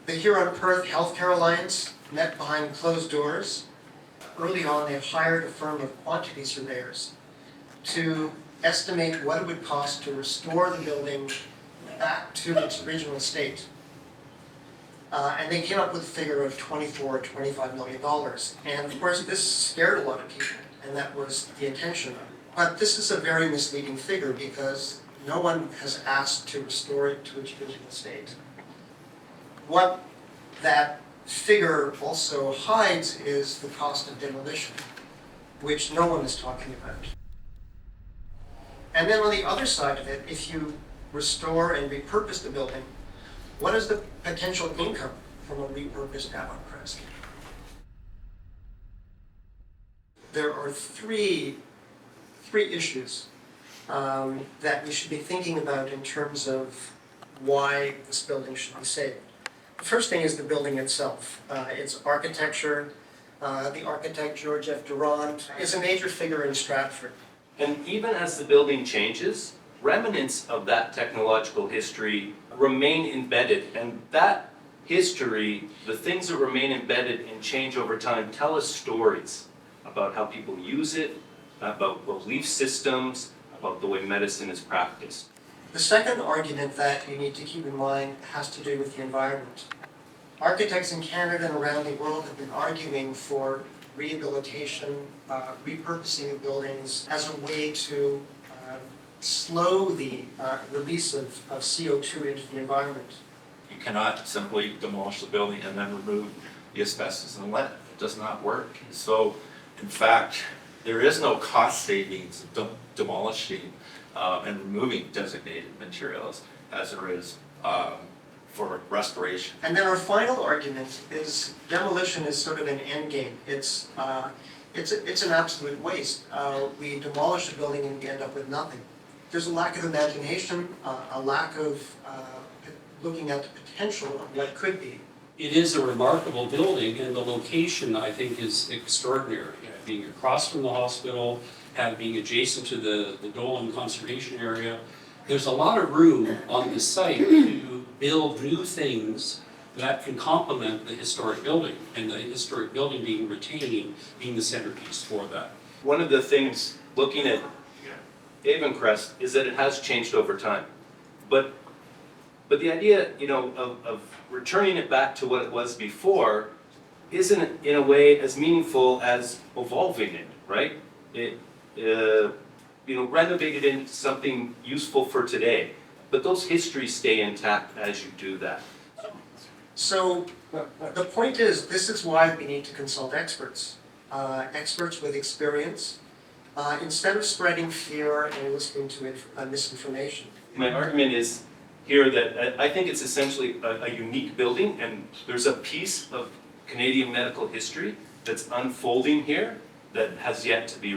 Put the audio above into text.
The Huron-Perth Healthcare Alliance met behind closed doors. Early on, they hired a firm of quantity surveyors to estimate what it would cost to restore the building back to its original state. And they came up with a figure of $24 or $25 million. And of course, this scared a lot of people, and that was the intention. But this is a very misleading figure because no one has asked to restore it to its original state. What that figure also hides is the cost of demolition, which no one is talking about. And then on the other side of it, if you restore and repurpose the building, what is the potential income from a repurposed Avant-Crest? There are three issues that we should be thinking about in terms of why this building should be saved. The first thing is the building itself. Its architecture. The architect, George F. Durand, is a major figure in Stratford. And even as the building changes, remnants of that technological history remain embedded. And that history, the things that remain embedded and change over time, tell us stories about how people use it, about belief systems, about the way medicine is practiced. The second argument that you need to keep in mind has to do with the environment. Architects in Canada and around the world have been arguing for rehabilitation, repurposing of buildings as a way to slow the release of CO2 into the environment. You cannot simply demolish the building and then remove the asbestos and lead. It does not work. So, in fact, there is no cost savings of demolishing and removing designated materials as there is for restoration. And then our final argument is demolition is sort of an end game. It's an absolute waste. We demolish a building and we end up with nothing. There's a lack of imagination, a lack of looking at the potential of what could be. It is a remarkable building, and the location, I think, is extraordinary. Being across from the hospital, being adjacent to the Dolan Conservation Area, there's a lot of room on the site to build new things that can complement the historic building, and the historic building being retained, being the centerpiece for that. One of the things looking at Avant-Crest is that it has changed over time. But the idea, of returning it back to what it was before isn't in a way as meaningful as evolving it, right? It, renovate it into something useful for today. But those histories stay intact as you do that. So the point is, this is why we need to consult experts, experts with experience, instead of spreading fear and listening to misinformation. My argument is here that I think it's essentially a unique building, and there's a piece of Canadian medical history that's unfolding here that has yet to be